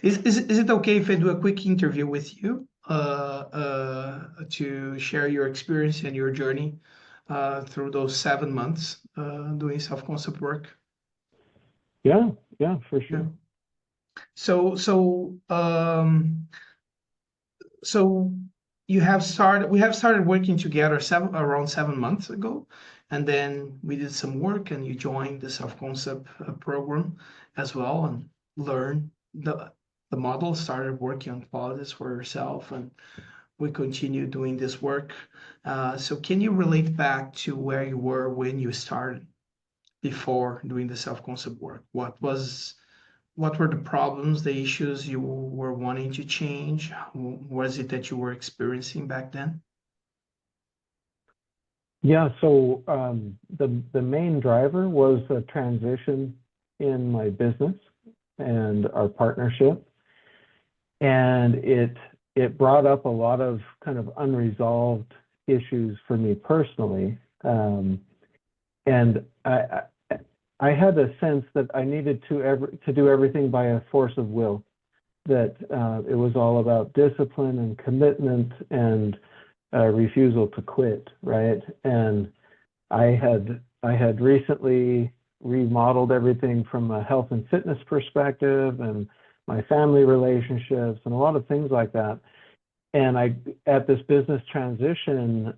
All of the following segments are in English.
Is it okay if I do a quick interview with you to share your experience and your journey through those 7 months doing self-concept work? Yeah, yeah, for Yeah. sure. So so we have started working together around 7 months ago, and then we did some work, and you joined the self-concept program as well, and learned the model, started working on qualities for yourself, and we continue doing this work. So can you relate back to where you were when you started before doing the self-concept work? What were the problems, the issues you were wanting to change? Was it that you were experiencing back then? Yeah, so the main driver was a transition in my business and our partnership, and it brought up a lot of kind of unresolved issues for me personally, and I had a sense that I needed to do everything by a force of will, that it was all about discipline and commitment and refusal to quit, right? And I had recently remodeled everything from a health and fitness perspective and my family relationships and a lot of things like that. And at this business transition,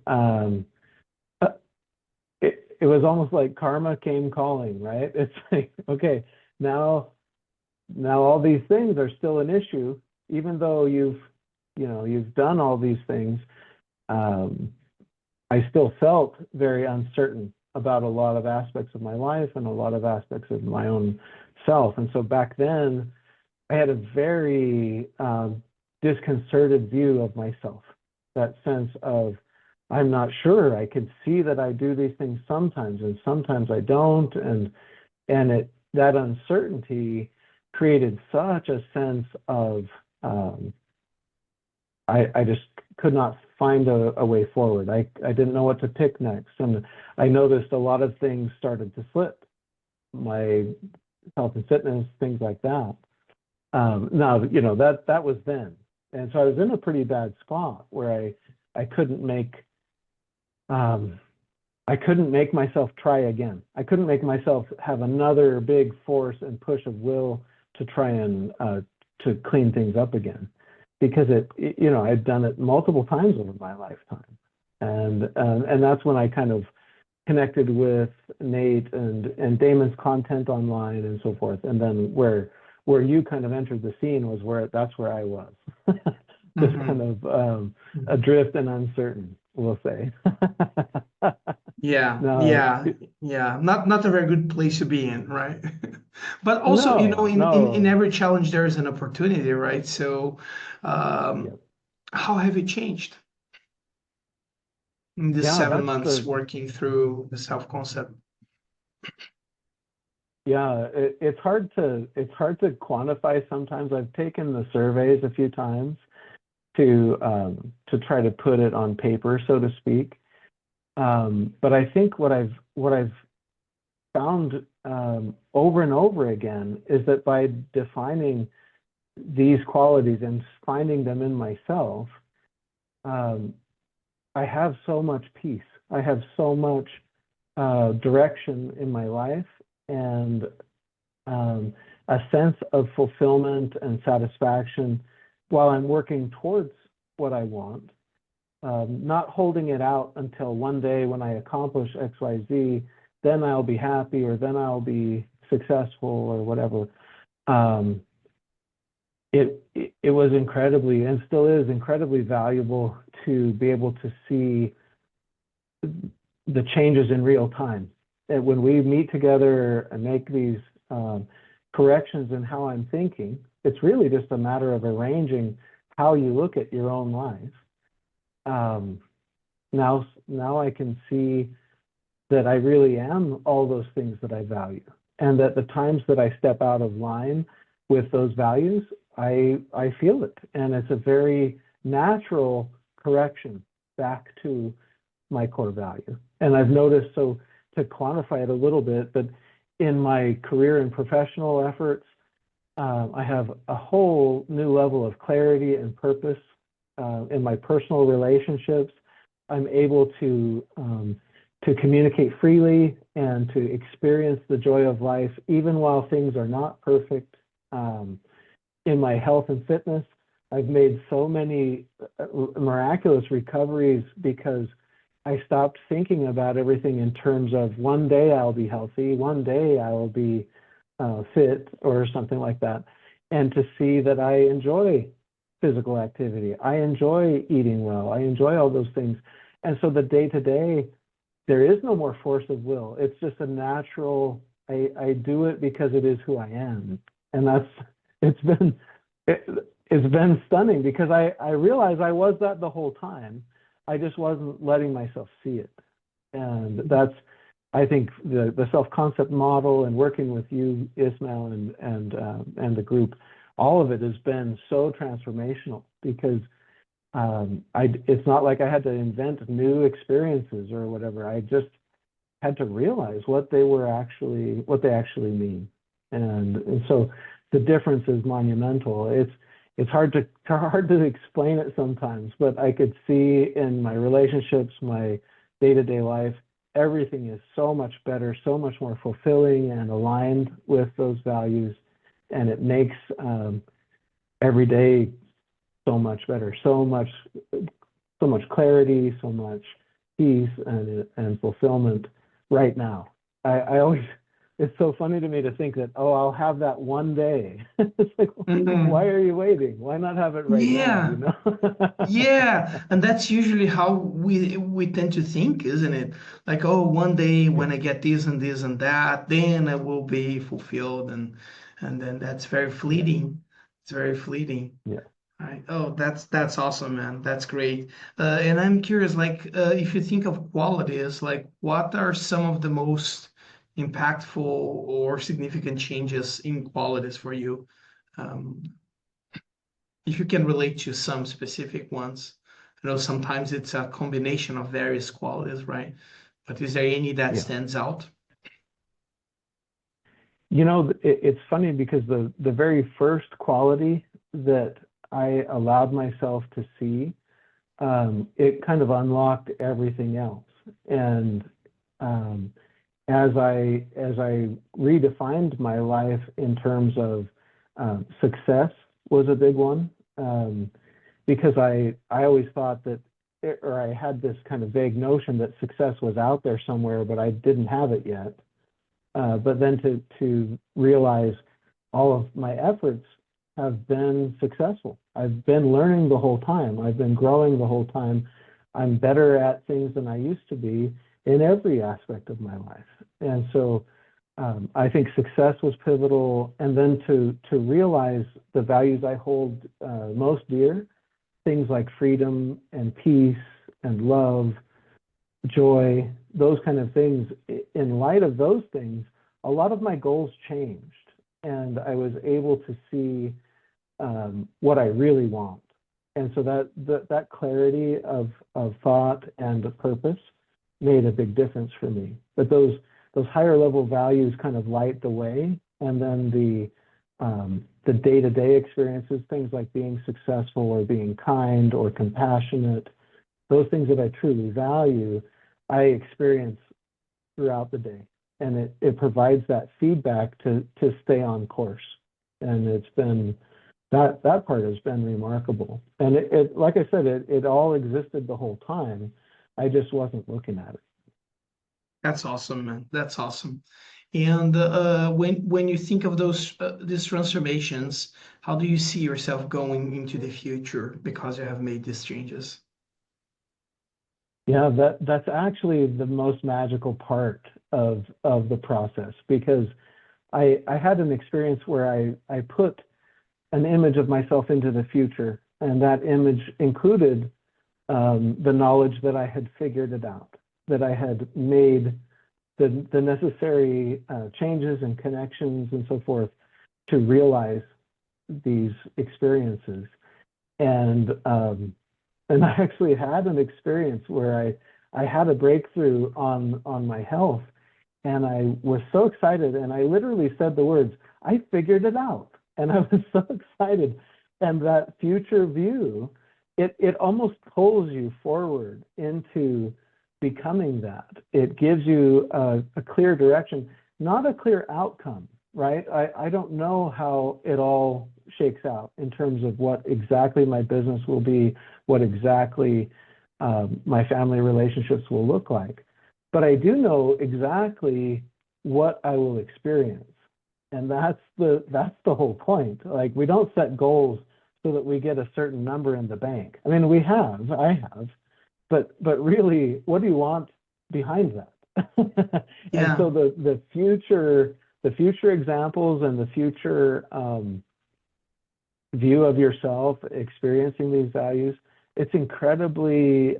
it was almost like karma came calling, right? It's like, okay, now all these things are still an issue, even though you've done all these things. I still felt very uncertain about a lot of aspects of my life and a lot of aspects of my own self. And so back then, I had a very disconcerted view of myself, that sense of, I'm not sure. I could see that I do these things sometimes, and sometimes I don't. And that uncertainty created such a sense of I just could not find a way forward. I didn't know what to pick next. And I noticed a lot of things started to slip, my health and fitness, things like that. Now, that was then. And so I was in a pretty bad spot where I couldn't make myself try again. I couldn't make myself have another big force and push of will to try and to clean things up again, because I'd done it multiple times over my lifetime, and that's when I kind of connected with Nate and Damon's content online and so forth, and then where you kind of entered the scene was that's where I was, just kind of adrift and uncertain, we'll say. Yeah, No, yeah. Not a very good place to be in, right? But also, in no. every challenge there is an opportunity, right? So, Yeah, how have you changed in these yeah, 7 months working through the self-concept? yeah. It's hard to quantify sometimes. I've taken the surveys a few times to try to put it on paper, so to speak. But I think what I've found over and over again is that by defining these qualities and finding them in myself, I have so much peace. I have so much direction in my life, and a sense of fulfillment and satisfaction while I'm working towards what I want. Not holding it out until one day when I accomplish X, Y, Z, then I'll be happy, or then I'll be successful, or whatever. It was incredibly, and still is incredibly valuable to be able to see the changes in real time. And when we meet together and make these corrections in how I'm thinking, it's really just a matter of arranging how you look at your own life. Now I can see that I really am all those things that I value, and that the times that I step out of line with those values, I feel it, and it's a very natural correction back to my core value. And I've noticed, so to quantify it a little bit, but in my career and professional efforts, I have a whole new level of clarity and purpose in my personal relationships. I'm able to communicate freely and to experience the joy of life, even while things are not perfect. In my health and fitness, I've made so many miraculous recoveries because I stopped thinking about everything in terms of one day I'll be healthy, one day I will be fit or something like that. And to see that I enjoy physical activity, I enjoy eating well, I enjoy all those things. And so the day to day, there is no more force of will. It's just a natural, I do it because it is who I am. And it's been, it, it's been stunning because I realized I was that the whole time. I just wasn't letting myself see it. And that's, I think the self-concept model and working with you, Ismail, and the group, all of it has been so transformational because it's not like I had to invent new experiences or whatever. I just had to realize what they actually mean. And so the difference is monumental. It's hard to explain it sometimes, but I could see in my relationships, my day-to-day life, everything is so much better, so much more fulfilling and aligned with those values. And it makes every day so much better, so much clarity, so much peace and fulfillment right now. I always, it's so funny to me to think that, oh, I'll have that one day. It's like, why Mhm. are you waiting? Why not have it right now, Yeah. you know? Yeah, and that's usually how we tend to think, isn't it? Like, oh, one day Yeah, when I get this and that, then I will be fulfilled, and then that's very yeah, fleeting. It's very fleeting. yeah. Right. Oh, that's awesome, man. That's great. And I'm curious, like, if you think of qualities, like, what are some of the most impactful or significant changes in qualities for you? Um, if you can relate to some specific ones. I know sometimes it's a combination of various qualities, right? But is there any that Yeah. stands out? You know, it's funny because the very first quality that I allowed myself to see, it kind of unlocked everything else. And um, as I redefined my life in terms of success was a big one, because I always thought that, or I had this kind of vague notion that success was out there somewhere, but I didn't have it yet. But then to realize all of my efforts have been successful. I've been learning the whole time. I've been growing the whole time. I'm better at things than I used to be in every aspect of my life. And so I think success was pivotal. And then to realize the values I hold most dear, things like freedom and peace and love, joy, those kind of things. In light of those things, a lot of my goals changed, and I was able to see what I really want. And so that clarity of thought and the purpose made a big difference for me. But those higher level values kind of light the way, and then the day-to-day experiences, things like being successful or being kind or compassionate, those things that I truly value, I experience throughout the day. And it provides that feedback to stay on course. And it's been that part has been remarkable. And it like I said, it all existed the whole time. I just wasn't looking at it. That's awesome, man. That's awesome. And when you think of these transformations, how do you see yourself going into the future because you have made these changes? Yeah, that's actually the most magical part of the process because I had an experience where I put an image of myself into the future, and that image included the knowledge that I had figured it out, that I had made the necessary changes and connections and so forth to realize these experiences. And and I actually had an experience where I had a breakthrough on my health, and I was so excited, and I literally said the words, "I figured it out." And I was so excited. And that future view, it almost pulls you forward into becoming that. It gives you a clear direction, not a clear outcome, right? I don't know how it all shakes out in terms of what exactly my business will be, what exactly my family relationships will look like. But I do know exactly what I will experience. And that's the whole point. Like, we don't set goals so that we get a certain number in the bank. I mean, I have, but really, what do you want behind that? And Yeah, so the future examples and the future view of yourself experiencing these values, it's incredibly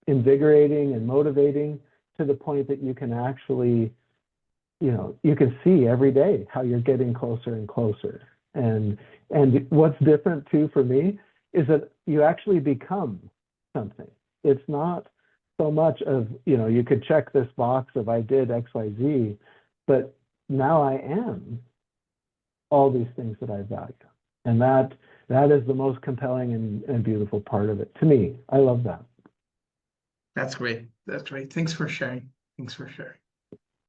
invigorating and motivating, to the point that you can actually, you can see every day how you're getting closer and closer. And what's different too for me is that you actually become something. It's not so much of, you could check this box of I did XYZ, but now I am all these things that I value. And that is the most compelling and beautiful part of it to me. I love that. that's great. That's great. Thanks for sharing. Thanks for sharing.